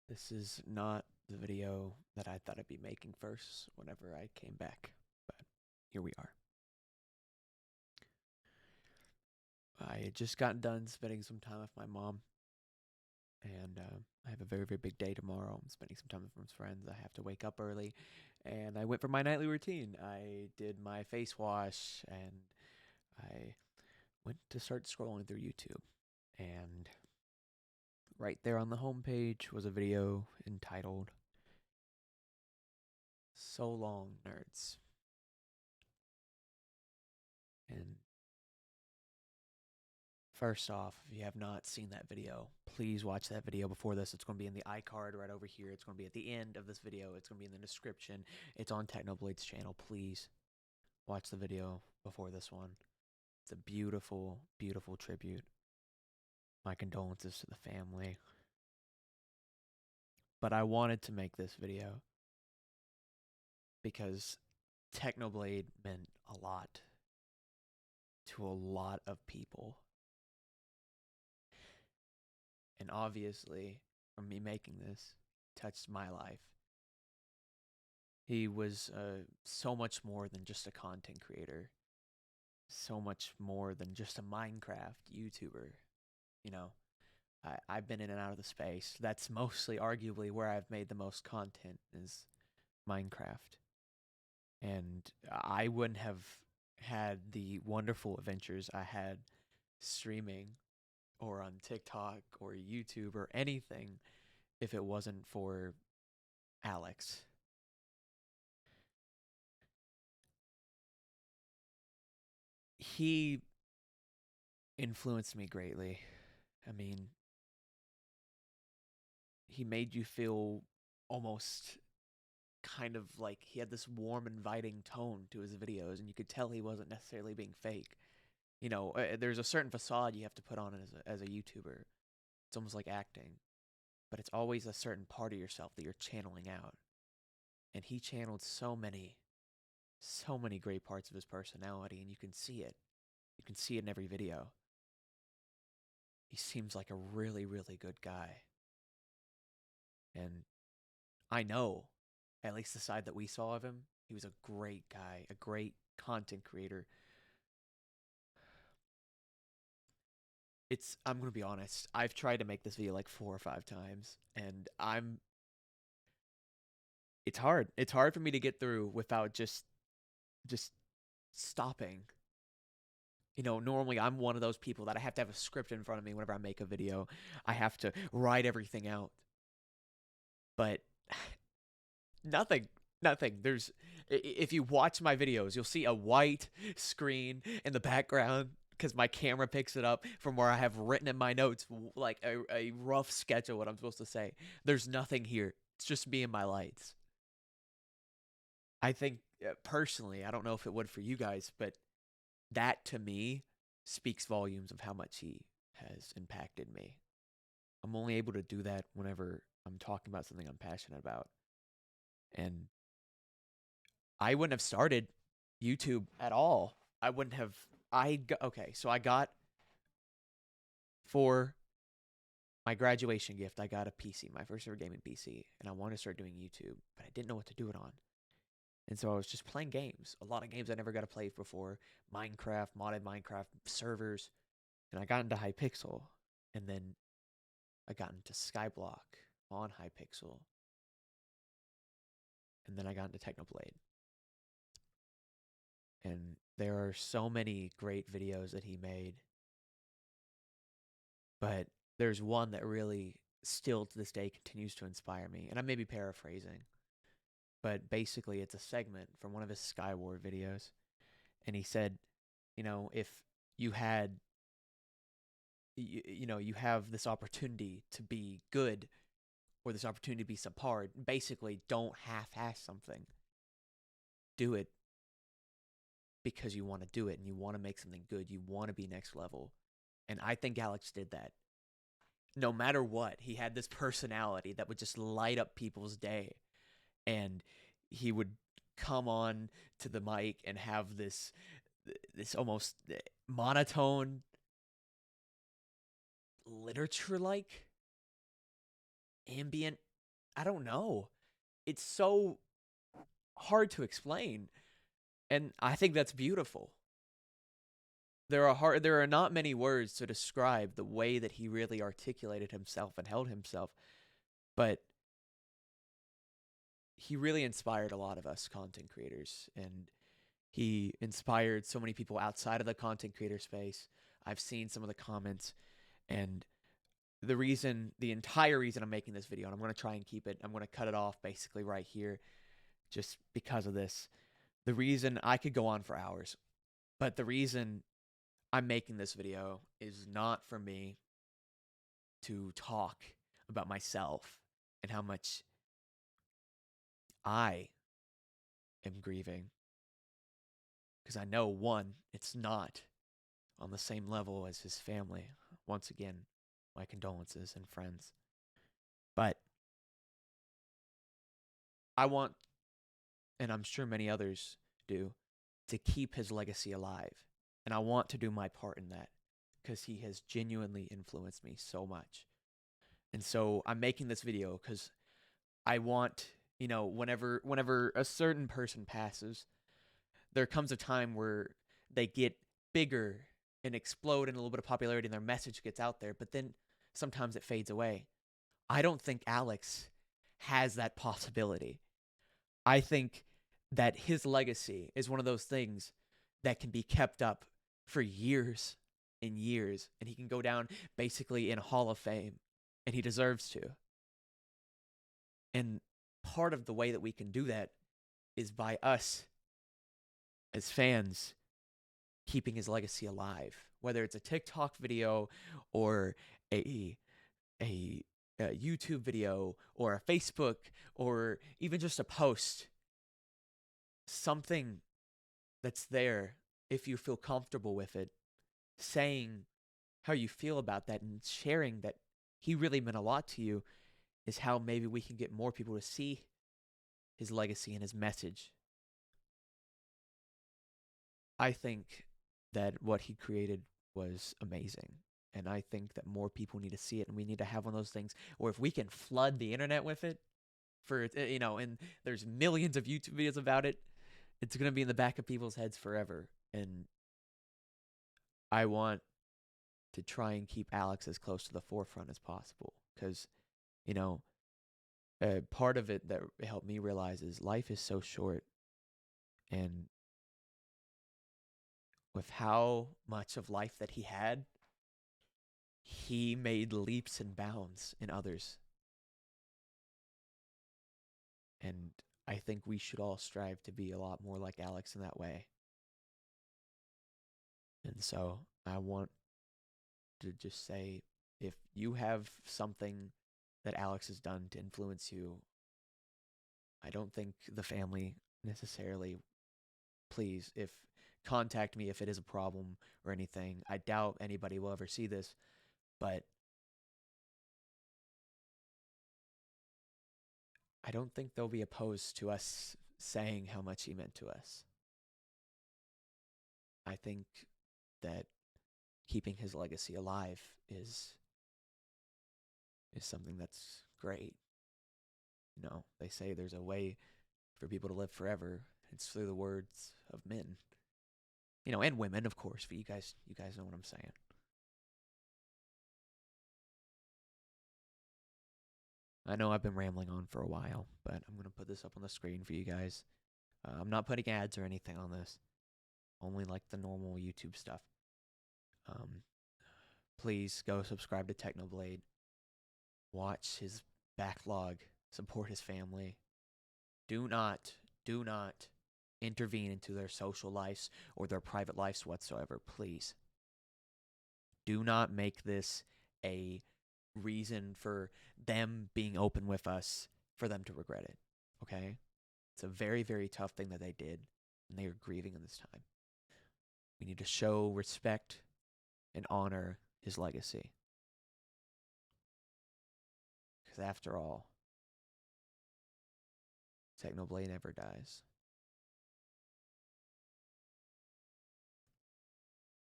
This is not the video that I thought I'd be making first whenever I came back, but here we are. I had just gotten done spending some time with my mom, and I have a very, very big day tomorrow. I'm spending some time with some friends. I have to wake up early, and I went for my nightly routine. I did my face wash, and I went to start scrolling through YouTube. And right there on the homepage was a video entitled So Long, Nerds. And first off, if you have not seen that video, please watch that video before this. It's going to be in the iCard right over here. It's going to be at the end of this video. It's going to be in the description. It's on Technoblade's channel. Please watch the video before this one. It's a beautiful, beautiful tribute. My condolences to the family. But I wanted to make this video because Technoblade meant a lot to a lot of people. And obviously, from me making this, touched my life. He was so much more than just a content creator, so much more than just a Minecraft YouTuber. You know, I've been in and out of the space. That's mostly, arguably, where I've made the most content is Minecraft. And I wouldn't have had the wonderful adventures I had streaming or on TikTok or YouTube or anything if it wasn't for Alex. He influenced me greatly. I mean, he made you feel almost kind of like he had this warm, inviting tone to his videos, and you could tell he wasn't necessarily being fake. There's a certain facade you have to put on as a YouTuber. It's almost like acting, but it's always a certain part of yourself that you're channeling out. And he channeled so many great parts of his personality, and you can see it. You can see it in every video. He seems like a really, really good guy. And I know, at least the side that we saw of him, he was a great guy, a great content creator. I'm going to be honest, I've tried to make this video like 4 or 5 times, and it's hard. It's hard for me to get through without just stopping. Normally I'm one of those people that I have to have a script in front of me whenever I make a video. I have to write everything out. But nothing. Nothing. If you watch my videos, you'll see a white screen in the background because my camera picks it up from where I have written in my notes like a rough sketch of what I'm supposed to say. There's nothing here. It's just me and my lights. I think personally, I don't know if it would for you guys, but that to me speaks volumes of how much he has impacted me. I'm only able to do that whenever I'm talking about something I'm passionate about. And I wouldn't have started YouTube at all. I wouldn't have. Okay, so I got for my graduation gift, I got a PC, my first ever gaming PC, and I wanted to start doing YouTube, but I didn't know what to do it on. And so I was just playing games, a lot of games I never got to play before, Minecraft, modded Minecraft servers, and I got into Hypixel, and then I got into Skyblock on Hypixel, and then I got into Technoblade. And there are so many great videos that he made. But there's one that really still to this day continues to inspire me. And I may be paraphrasing, but basically it's a segment from one of his Skyward videos. And he said, if you had, you have this opportunity to be good or this opportunity to be subpar, basically don't half-ass something. Do it because you want to do it and you want to make something good. You want to be next level. And I think Alex did that. No matter what, he had this personality that would just light up people's day. And he would come on to the mic and have this almost monotone, literature-like, ambient I don't know. It's so hard to explain, and I think that's beautiful. There are not many words to describe the way that he really articulated himself and held himself, but he really inspired a lot of us content creators, and he inspired so many people outside of the content creator space. I've seen some of the comments, and the entire reason I'm making this video, and I'm going to try and keep it, I'm going to cut it off basically right here just because of this. The reason I could go on for hours, but the reason I'm making this video is not for me to talk about myself and how much I am grieving. Because I know, one, it's not on the same level as his family. Once again, my condolences and friends. But I want, and I'm sure many others do, to keep his legacy alive. And I want to do my part in that because he has genuinely influenced me so much. And so I'm making this video because I want, whenever a certain person passes, there comes a time where they get bigger and explode in a little bit of popularity and their message gets out there, but then sometimes it fades away. I don't think Alex has that possibility. I think that his legacy is one of those things that can be kept up for years and years, and he can go down basically in a Hall of Fame, and he deserves to. And part of the way that we can do that is by us as fans keeping his legacy alive, whether it's a TikTok video or a a YouTube video or a Facebook or even just a post, something that's there if you feel comfortable with it, saying how you feel about that and sharing that he really meant a lot to you is how maybe we can get more people to see his legacy and his message. I think that what he created was amazing. And I think that more people need to see it, and we need to have one of those things where if we can flood the internet with it, and there's millions of YouTube videos about it, it's going to be in the back of people's heads forever. And I want to try and keep Alex as close to the forefront as possible because, part of it that helped me realize is life is so short, and with how much of life that he had, he made leaps and bounds in others. And I think we should all strive to be a lot more like Alex in that way. And so I want to just say, if you have something that Alex has done to influence you, I don't think the family necessarily, please, if contact me if it is a problem or anything. I doubt anybody will ever see this, but I don't think they'll be opposed to us saying how much he meant to us. I think that keeping his legacy alive is something that's great. They say there's a way for people to live forever. It's through the words of men. And women, of course, but you guys know what I'm saying. I know I've been rambling on for a while, but I'm going to put this up on the screen for you guys. I'm not putting ads or anything on this. Only like the normal YouTube stuff. Please go subscribe to Technoblade. Watch his backlog. Support his family. Do not intervene into their social lives or their private lives whatsoever, please. Do not make this a reason for them being open with us for them to regret it, okay? It's a very, very tough thing that they did, and they are grieving in this time. We need to show respect and honor his legacy. Because after all, Technoblade never dies.